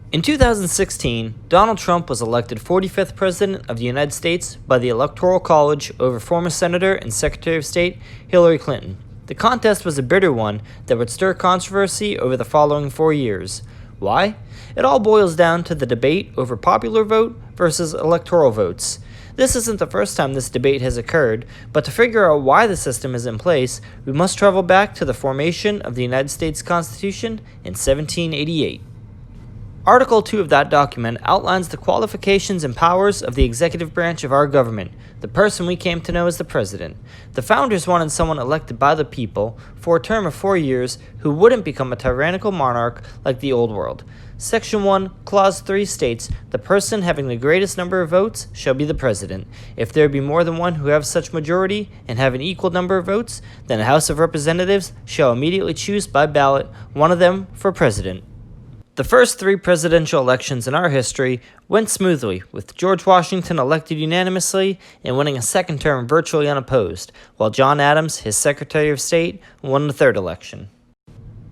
In 2016, Donald Trump was elected 45th President of the United States by the Electoral College over former Senator and Secretary of State Hillary Clinton. The contest was a bitter one that would stir controversy over the following 4 years. Why? It all boils down to the debate over popular vote versus electoral votes. This isn't the first time this debate has occurred, but to figure out why the system is in place, we must travel back to the formation of the United States Constitution in 1788. Article 2 of that document outlines the qualifications and powers of the executive branch of our government, the person we came to know as the President. The founders wanted someone elected by the people for a term of 4 years who wouldn't become a tyrannical monarch like the old world. Section 1, Clause 3 states, "The person having the greatest number of votes shall be the President. If there be more than one who have such majority and have an equal number of votes, then the House of Representatives shall immediately choose by ballot one of them for President." The first 3 presidential elections in our history went smoothly, with George Washington elected unanimously and winning a second term virtually unopposed, while John Adams, his Secretary of State, won the third election.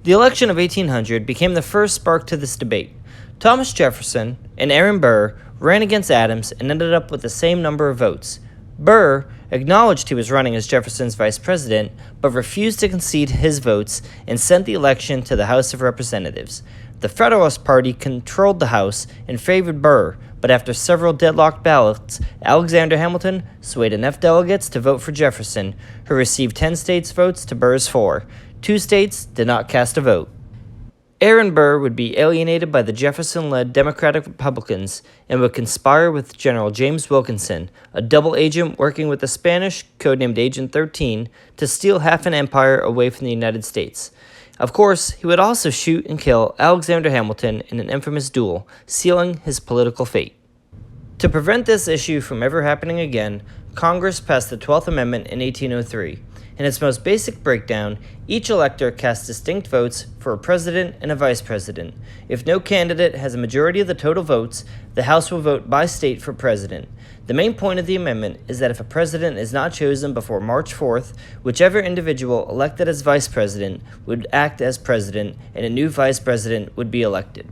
The election of 1800 became the first spark to this debate. Thomas Jefferson and Aaron Burr ran against Adams and ended up with the same number of votes. Burr acknowledged he was running as Jefferson's vice president, but refused to concede his votes and sent the election to the House of Representatives. The Federalist Party controlled the House and favored Burr, but after several deadlocked ballots, Alexander Hamilton swayed enough delegates to vote for Jefferson, who received 10 states' votes to Burr's 4. 2 states did not cast a vote. Aaron Burr would be alienated by the Jefferson-led Democratic Republicans and would conspire with General James Wilkinson, a double agent working with the Spanish, codenamed Agent 13, to steal half an empire away from the United States. Of course, he would also shoot and kill Alexander Hamilton in an infamous duel, sealing his political fate. To prevent this issue from ever happening again, Congress passed the 12th Amendment in 1803. In its most basic breakdown, each elector casts distinct votes for a president and a vice president. If no candidate has a majority of the total votes, the House will vote by state for president. The main point of the amendment is that if a president is not chosen before March 4th, whichever individual elected as vice president would act as president, and a new vice president would be elected.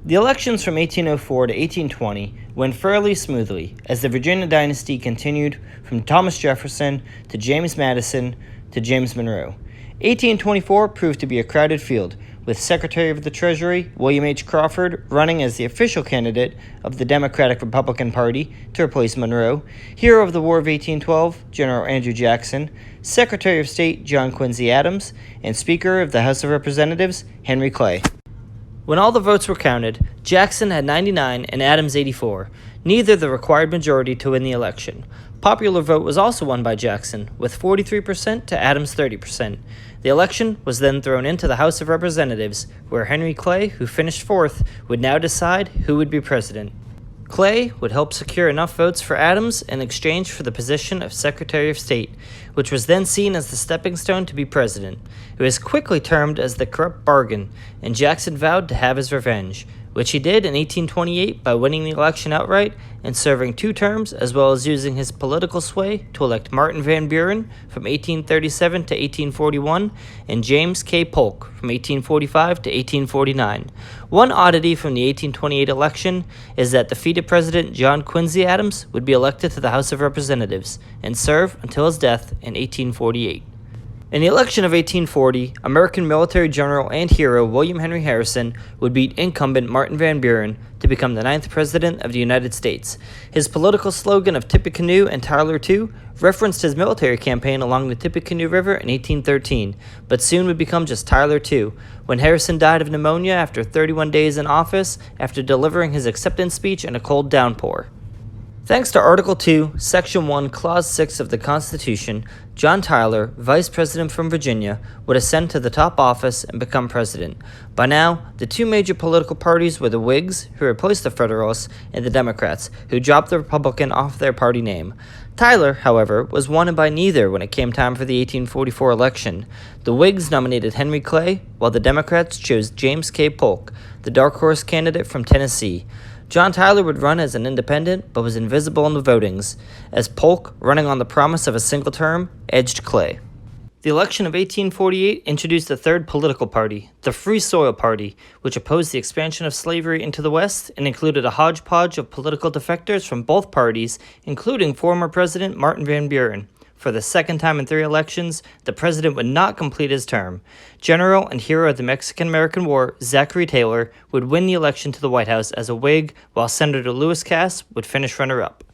The elections from 1804 to 1820 went fairly smoothly as the Virginia dynasty continued from Thomas Jefferson to James Madison to James Monroe. 1824 proved to be a crowded field, with Secretary of the Treasury William H. Crawford running as the official candidate of the Democratic-Republican Party to replace Monroe, hero of the War of 1812 General Andrew Jackson, Secretary of State John Quincy Adams, and Speaker of the House of Representatives Henry Clay. When all the votes were counted, Jackson had 99 and Adams 84, neither the required majority to win the election. Popular vote was also won by Jackson, with 43% to Adams' 30%. The election was then thrown into the House of Representatives, where Henry Clay, who finished 4th, would now decide who would be president. Clay would help secure enough votes for Adams in exchange for the position of Secretary of State, which was then seen as the stepping stone to be president. It was quickly termed as the corrupt bargain, and Jackson vowed to have his revenge, which he did in 1828 by winning the election outright and serving 2 terms, as well as using his political sway to elect Martin Van Buren from 1837 to 1841 and James K. Polk from 1845 to 1849. One oddity from the 1828 election is that defeated President John Quincy Adams would be elected to the House of Representatives and serve until his death in 1848. In the election of 1840, American military general and hero William Henry Harrison would beat incumbent Martin Van Buren to become the 9th President of the United States. His political slogan of Tippecanoe and Tyler too referenced his military campaign along the Tippecanoe River in 1813, but soon would become just Tyler too, when Harrison died of pneumonia after 31 days in office after delivering his acceptance speech in a cold downpour. Thanks to Article 2, Section 1, Clause 6 of the Constitution, John Tyler, Vice President from Virginia, would ascend to the top office and become president. By now, the 2 major political parties were the Whigs, who replaced the Federalists, and the Democrats, who dropped the Republican off their party name. Tyler, however, was wanted by neither when it came time for the 1844 election. The Whigs nominated Henry Clay, while the Democrats chose James K. Polk, the dark horse candidate from Tennessee. John Tyler would run as an independent, but was invisible in the votings, as Polk, running on the promise of a single term, edged Clay. The election of 1848 introduced a third political party, the Free Soil Party, which opposed the expansion of slavery into the West and included a hodgepodge of political defectors from both parties, including former President Martin Van Buren. For the second time in 3 elections, the president would not complete his term. General and hero of the Mexican-American War, Zachary Taylor, would win the election to the White House as a Whig, while Senator Lewis Cass would finish runner-up.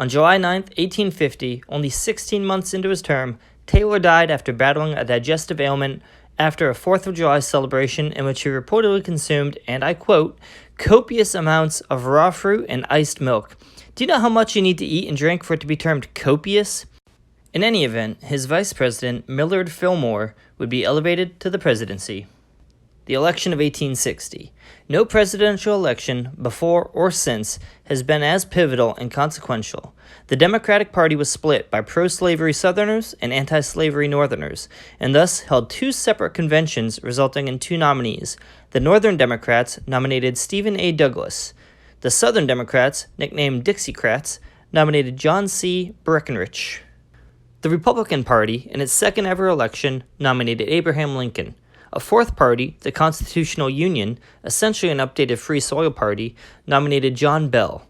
On July 9, 1850, only 16 months into his term, Taylor died after battling a digestive ailment after a 4th of July celebration in which he reportedly consumed, and I quote, copious amounts of raw fruit and iced milk. Do you know how much you need to eat and drink for it to be termed copious? In any event, his vice president, Millard Fillmore, would be elevated to the presidency. The election of 1860. No presidential election, before or since, has been as pivotal and consequential. The Democratic Party was split by pro-slavery Southerners and anti-slavery Northerners, and thus held 2 separate conventions resulting in 2 nominees. The Northern Democrats nominated Stephen A. Douglas. The Southern Democrats, nicknamed Dixiecrats, nominated John C. Breckinridge. The Republican Party, in its second ever election, nominated Abraham Lincoln. A 4th party, the Constitutional Union, essentially an updated Free Soil Party, nominated John Bell.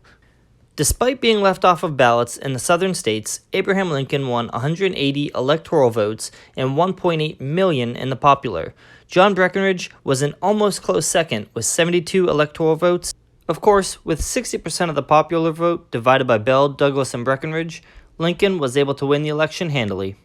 Despite being left off of ballots in the southern states, Abraham Lincoln won 180 electoral votes and 1.8 million in the popular. John Breckinridge was an almost close second with 72 electoral votes. Of course, with 60% of the popular vote divided by Bell, Douglas, and Breckinridge, Lincoln was able to win the election handily.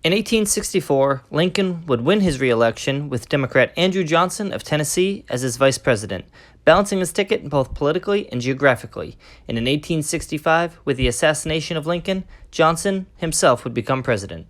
In 1864, Lincoln would win his re-election with Democrat Andrew Johnson of Tennessee as his vice president, balancing his ticket both politically and geographically. And in 1865, with the assassination of Lincoln, Johnson himself would become president.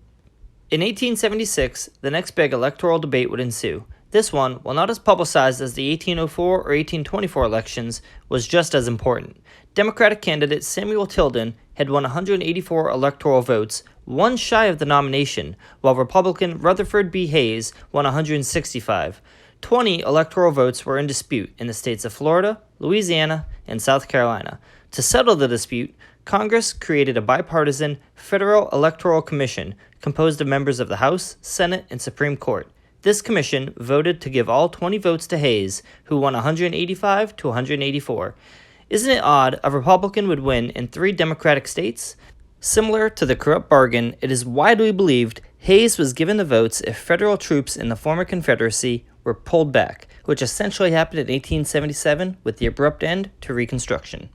In 1876, the next big electoral debate would ensue. This one, while not as publicized as the 1804 or 1824 elections, was just as important. Democratic candidate Samuel Tilden had won 184 electoral votes, one shy of the nomination, while Republican Rutherford B. Hayes won 165. 20 electoral votes were in dispute in the states of Florida, Louisiana, and South Carolina. To settle the dispute, Congress created a bipartisan Federal Electoral Commission composed of members of the House, Senate, and Supreme Court. This commission voted to give all 20 votes to Hayes, who won 185 to 184. Isn't it odd a Republican would win in 3 Democratic states? Similar to the corrupt bargain, it is widely believed Hayes was given the votes if federal troops in the former Confederacy were pulled back, which essentially happened in 1877 with the abrupt end to Reconstruction.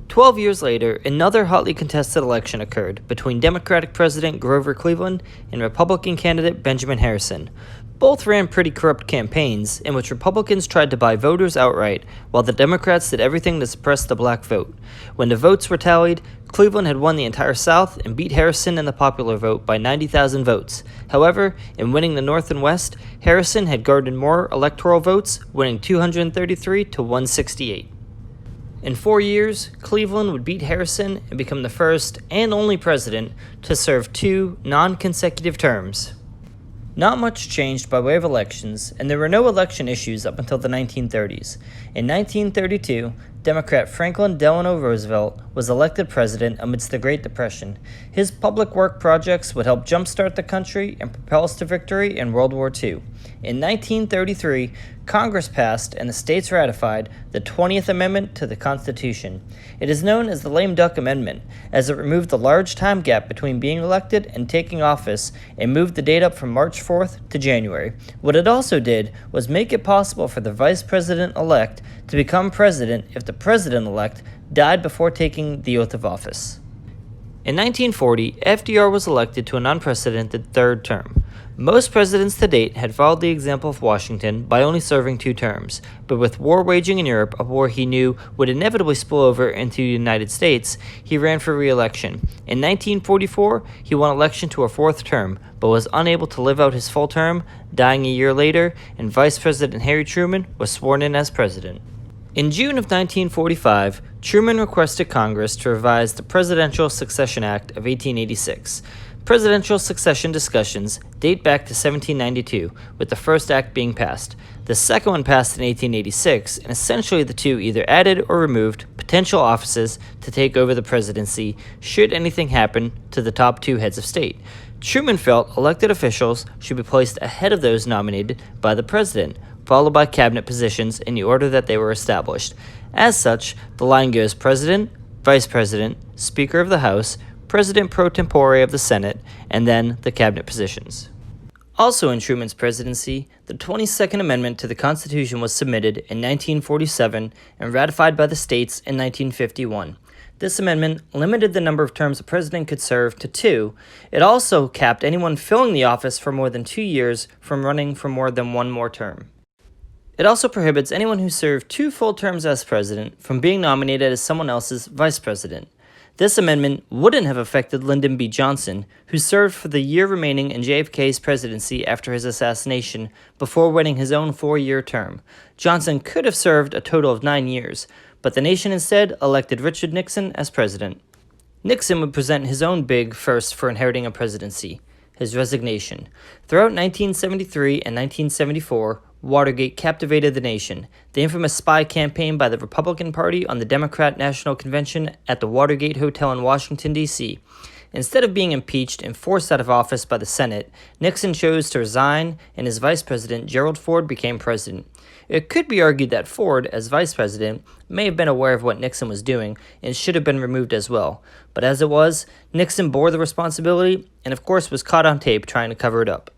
12 years later, another hotly contested election occurred between Democratic President Grover Cleveland and Republican candidate Benjamin Harrison. Both ran pretty corrupt campaigns in which Republicans tried to buy voters outright, while the Democrats did everything to suppress the black vote. When the votes were tallied, Cleveland had won the entire South and beat Harrison in the popular vote by 90,000 votes. However, in winning the North and West, Harrison had garnered more electoral votes, winning 233 to 168. In 4 years, Cleveland would beat Harrison and become the first and only president to serve 2 non-consecutive terms. Not much changed by way of elections, and there were no election issues up until the 1930s. In 1932, Democrat Franklin Delano Roosevelt was elected president amidst the Great Depression. His public work projects would help jumpstart the country and propel us to victory in World War II. In 1933, Congress passed and the states ratified the 20th Amendment to the Constitution. It is known as the Lame Duck Amendment, as it removed the large time gap between being elected and taking office and moved the date up from March 4th to January. What it also did was make it possible for the vice president-elect to become president if the president-elect died before taking the oath of office. In 1940, FDR was elected to an unprecedented 3rd term. Most presidents to date had followed the example of Washington by only serving 2 terms, but with war waging in Europe, a war he knew would inevitably spill over into the United States, he ran for re-election. In 1944, he won election to a 4th term, but was unable to live out his full term, dying a year later, and Vice President Harry Truman was sworn in as president. In June of 1945, Truman requested Congress to revise the Presidential Succession Act of 1886. Presidential succession discussions date back to 1792, with the first act being passed. The second one passed in 1886, and essentially the two either added or removed potential offices to take over the presidency should anything happen to the top 2 heads of state. Truman felt elected officials should be placed ahead of those nominated by the president, followed by cabinet positions in the order that they were established. As such, the line goes President, Vice President, Speaker of the House, President pro tempore of the Senate, and then the cabinet positions. Also in Truman's presidency, the 22nd Amendment to the Constitution was submitted in 1947 and ratified by the states in 1951. This amendment limited the number of terms a president could serve to 2. It also capped anyone filling the office for more than 2 years from running for more than one more term. It also prohibits anyone who served 2 full terms as president from being nominated as someone else's vice president. This amendment wouldn't have affected Lyndon B. Johnson, who served for the year remaining in JFK's presidency after his assassination before winning his own 4-year term. Johnson could have served a total of 9 years, but the nation instead elected Richard Nixon as president. Nixon would present his own big first for inheriting a presidency: his resignation. Throughout 1973 and 1974, Watergate captivated the nation. The infamous spy campaign by the Republican Party on the Democrat National Convention at the Watergate Hotel in Washington, D.C. Instead of being impeached and forced out of office by the Senate, Nixon chose to resign, and his vice president, Gerald Ford, became president. It could be argued that Ford, as vice president, may have been aware of what Nixon was doing and should have been removed as well. But as it was, Nixon bore the responsibility and of course was caught on tape trying to cover it up.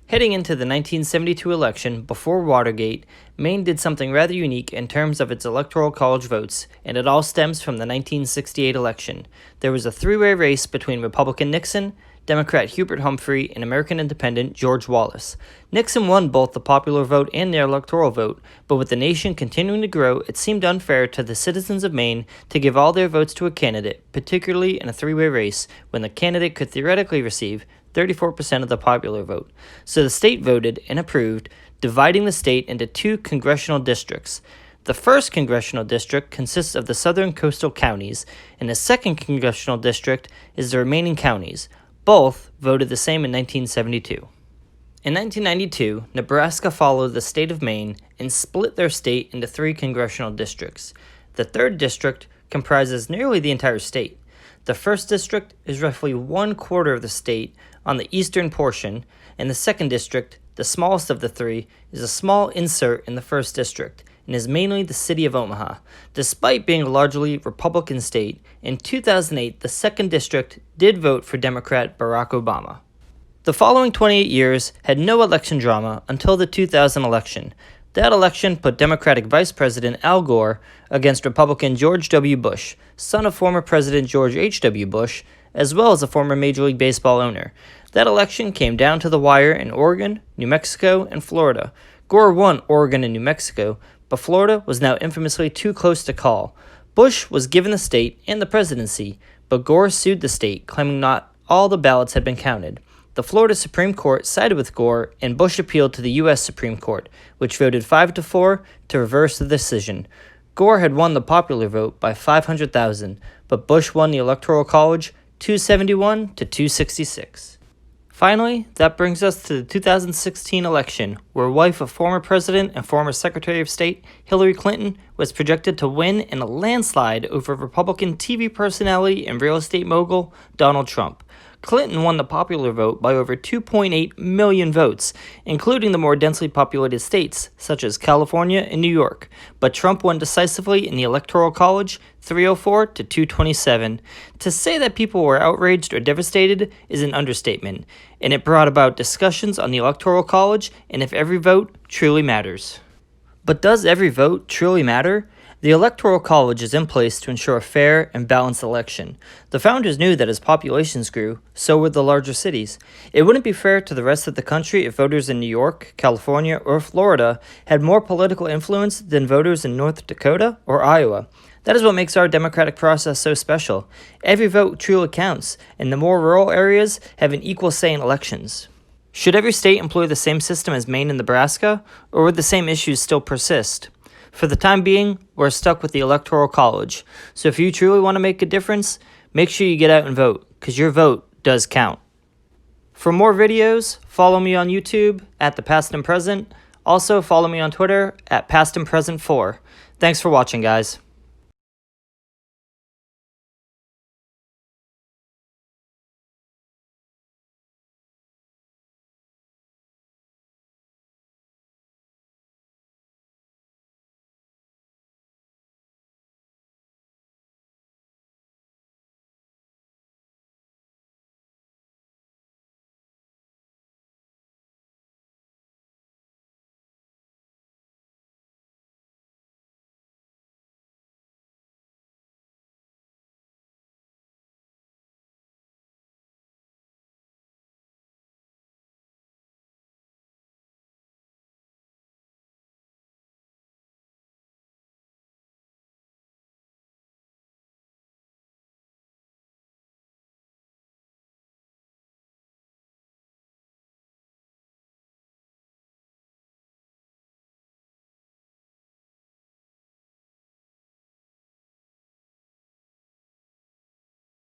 Heading into the 1972 election, before Watergate, Maine did something rather unique in terms of its Electoral College votes, and it all stems from the 1968 election. There was a 3-way race between Republican Nixon, Democrat Hubert Humphrey, and American Independent George Wallace. Nixon won both the popular vote and the electoral vote, but with the nation continuing to grow, it seemed unfair to the citizens of Maine to give all their votes to a candidate, particularly in a 3-way race, when the candidate could theoretically receive 34% of the popular vote. So the state voted and approved, dividing the state into 2 congressional districts. The first congressional district consists of the southern coastal counties, and the second congressional district is the remaining counties. Both voted the same in 1972. In 1992, Nebraska followed the state of Maine and split their state into 3 congressional districts. The third district comprises nearly the entire state. The first district is roughly 1/4 of the state on the eastern portion, and the second district, the smallest of the 3, is a small insert in the first district and is mainly the city of Omaha. Despite being a largely Republican state, in 2008 the second district did vote for Democrat Barack Obama. The following 28 years had no election drama until the 2000 election. That election put Democratic Vice President Al Gore against Republican George W. Bush, son of former President George H.W. Bush, as well as a former Major League Baseball owner. That election came down to the wire in Oregon, New Mexico, and Florida. Gore won Oregon and New Mexico, but Florida was now infamously too close to call. Bush was given the state and the presidency, but Gore sued the state, claiming not all the ballots had been counted. The Florida Supreme Court sided with Gore, and Bush appealed to the U.S. Supreme Court, which voted 5-4 to reverse the decision. Gore had won the popular vote by 500,000, but Bush won the Electoral College 271 to 266. Finally, that brings us to the 2016 election, where wife of former President and former Secretary of State Hillary Clinton was projected to win in a landslide over Republican TV personality and real estate mogul Donald Trump. Clinton won the popular vote by over 2.8 million votes, including the more densely populated states, such as California and New York. But Trump won decisively in the Electoral College, 304 to 227. To say that people were outraged or devastated is an understatement, and it brought about discussions on the Electoral College and if every vote truly matters. But does every vote truly matter? The Electoral College is in place to ensure a fair and balanced election. The founders knew that as populations grew, so would the larger cities. It wouldn't be fair to the rest of the country if voters in New York, California, or Florida had more political influence than voters in North Dakota or Iowa. That is what makes our democratic process so special. Every vote truly counts, and the more rural areas have an equal say in elections. Should every state employ the same system as Maine and Nebraska, or would the same issues still persist? For the time being, we're stuck with the Electoral College. So if you truly want to make a difference, make sure you get out and vote, because your vote does count. For more videos, follow me on YouTube at The Past and Present. Also, follow me on Twitter at Past and Present 4. Thanks for watching, guys.